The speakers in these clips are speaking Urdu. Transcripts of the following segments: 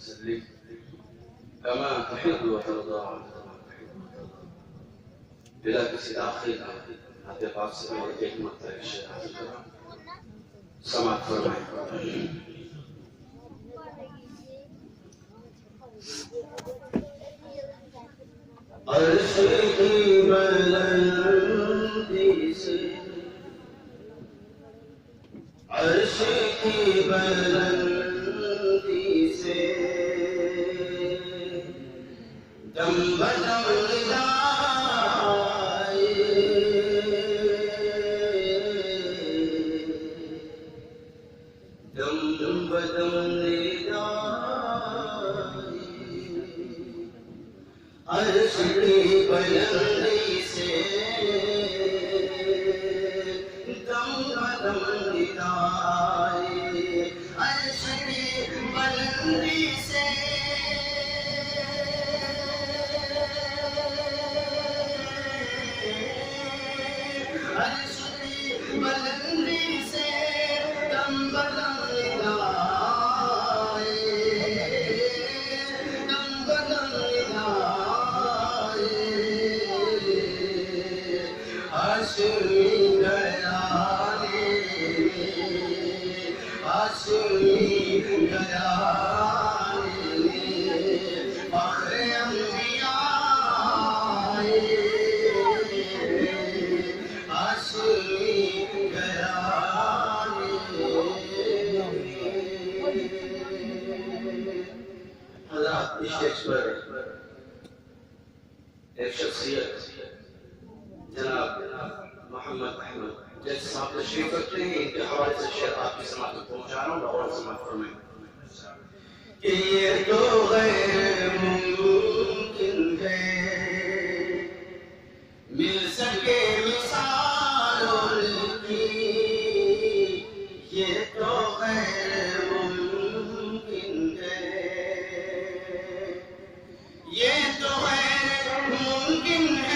وسلم كما تحب وترضى بلا کسی تاخیر حضرت پاک سے میں ایک مرتبہ شعر حاصل کرا سماعت فرمائیں عرش کی بلندی سے عرش کی بلندی سے دم بدم ندائے دم بدم ندائے عرش کی بلندی سے دم بدم ندائے عرش کی بلندی سے عرش کی بلندی سے دم بدم ندائے دم بدم ندائے ہاشمی گھرانے ہاشمی گھرانے فخر انبیاء ہاشمی گھرانے حضرات اس اسٹیج پر ایک شخصیت جناب محمد احمد جیسے صاحب تشریف رکھتے ہیں ان کے حوالے سے شعر آپ کی سماعت میں پہنچا رہا ہوں اور سماعت فرمائیں کہ یہ تو غیر ممکن ہے مل سکے مثالوں کی یہ تو غیر ممکن ہے یہ تو غیر ممکن ہے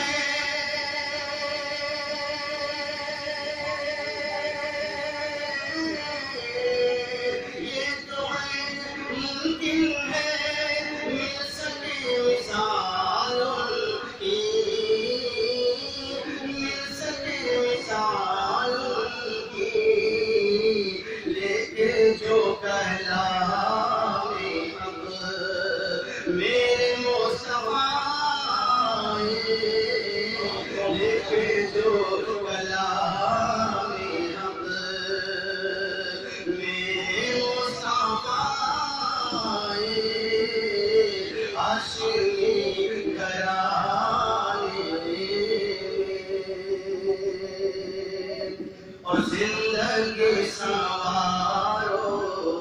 اور زندگی سنوارو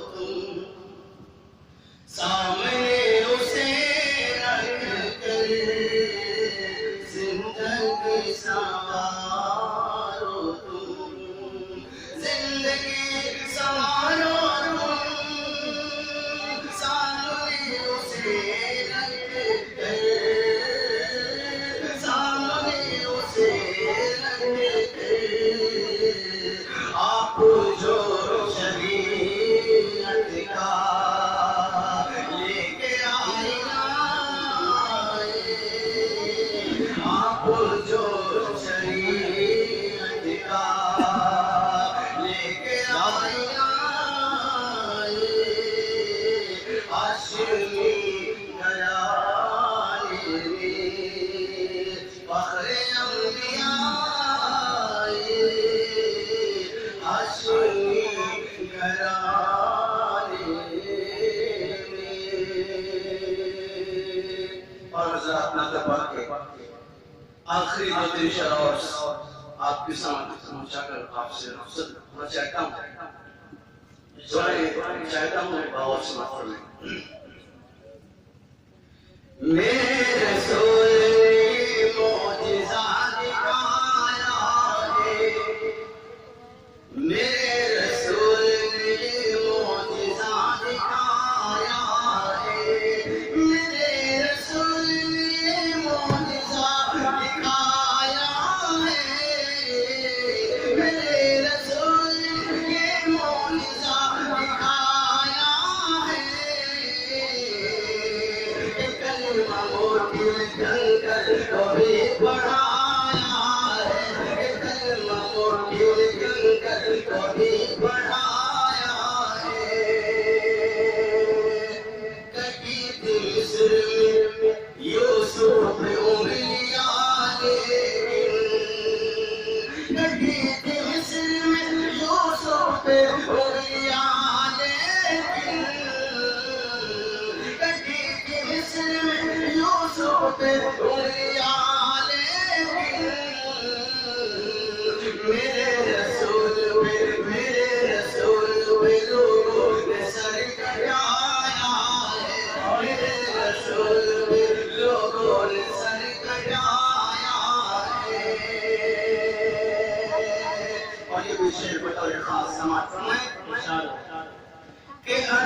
تم سامنے اسے رکھ کر زندگی سنوارو تم زندگی سنوارو تم سامنے اسے رکھ کر سامنے اسے رکھ کر آپ جو شریعت کا لے کے آئے آپ جو شریعت کا لے کے آئے ہاشمی گھرانے فخر انبیاء ہاشمی گھرانے اور حضرات نعت پاک کے آخری دو تین شعر آپ کی سماعت پہنچا کر آپ سے رخصت ہونا چاہتا ہوں چاہتا ہوں باور سماعت فرمائیں میرے رسول معجزہ دکھایا ہے میرے رسول نے معجزہ دکھایا ہے میرے رسول نے معجزہ دکھایا ہے میرے رسول نے معجزہ دکھایا ہے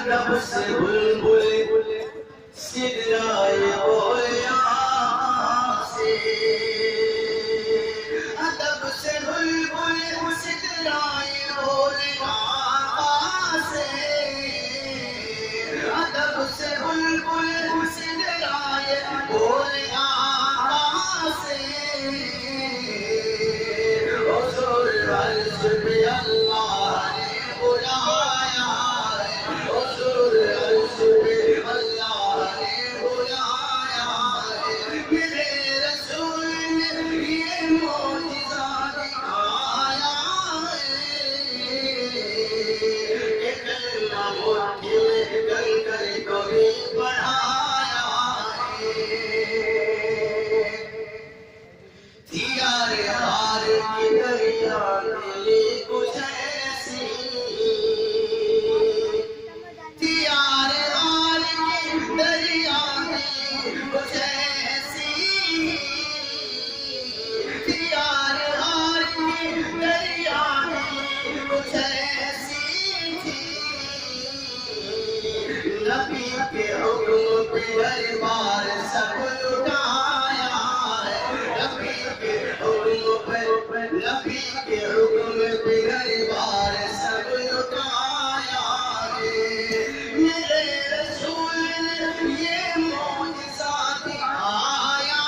ادب سے بلبل سدرائے اولیاء سے، ادب سے بلبل سدرائے اولیاء سے، ادب سے بلبل سدرائے اولیاء سے، حضور عرش پہ اللہ نے بلایا، حضور عرش پہ اللہ نے بلایا، میرے رسول نے یہ معجزہ دکھایا کہ کلمہ مٹھی میں کنکر کو بھی پڑھایا تیارے ہار کی دریا دلی کچھ ایسی، تیارے ہار کی دریا دلی کچھ ایسی، تیارے ہار کی دریا دلی کچھ ایسی تھی، نبی کے حکم پہ ہر بار سب لٹایا، نبی کے حکم پہ ہر بار سب لٹایا، میرے رسول نے یہ معجزہ دکھایا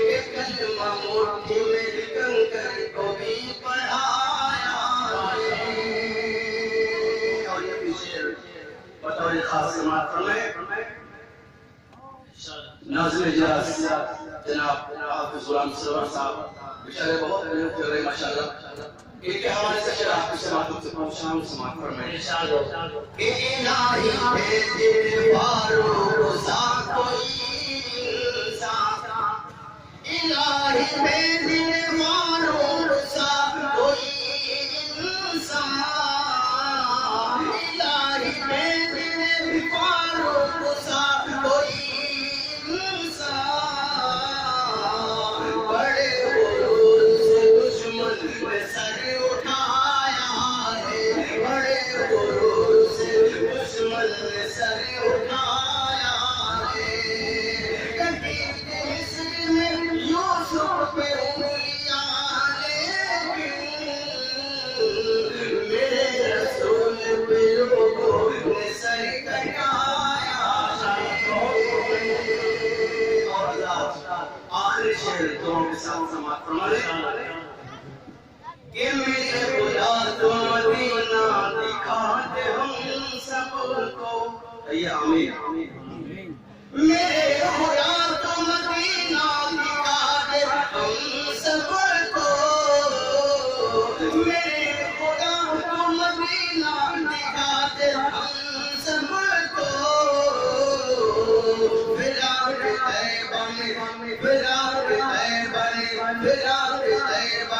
کہ کلمہ مٹھی میں کنکر کو بھی پڑھایا، اور یہ بھی شعر بطور خاص سماعت فرمائے ناظم اجلاس جناب حافظ غلام سرور صاحب، بیچارے بہت محنت کر رہے ہیں ماشاءاللہ، ان کے حوالے سے شعر آپ کی سماعت سے پہنچا ہوں، سماعت فرمائے کہ الہی بھیجے فاروق سا کوئی انسان، الہی بھیجے فاروق سا کوئی انسان، الہی بھیجے فاروق سا کوئی انسان، بڑے غرور سے دشمن نے سر اٹھایا ہے، بڑے غرور سے دشمن نے سر اٹھایا ہے، کبھی مصر میں یوسف پہ انگلیاں لیکن میرے رسول پہ لوگوں نے سر کٹایا، آخری شعر دونوں کے ساتھ سماعت فرمائے کہ میرے خدا تو مدینہ دکھا دے ہم سب کو، آمین، میرے خدا تو مدینہ دکھا دے ہم سب کو، میرے خدا تو مدینہ دکھا دے ہم سب کو، فراق طیبہ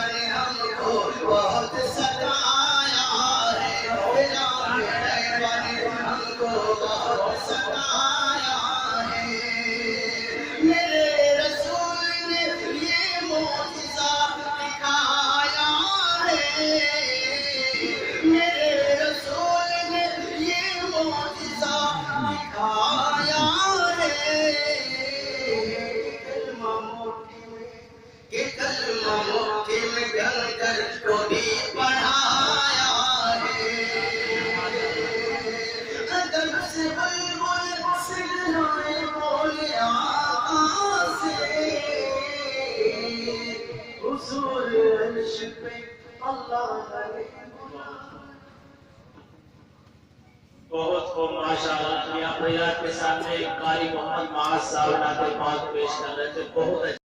میں ہم کو بہت ستایا ہے، فراق طیبہ نے ہم کو بہت ستایا ہے، میرے رسول نے یہ معجزہ دکھایا ہے، میرے رسول نے یہ معجزہ دکھایا ہے کہ کلمہ مٹھی میں کنکر کو بھی پڑھایا ہے، ادب سے بلبل سدرائے اولیاء سے، حضور عرش پہ اللہ نے بہت خوب ماشاءاللہ کیا. پریات کے سامنے قاری محمد معاذ صاحب نعت پاک پیش کر رہے تھے، بہت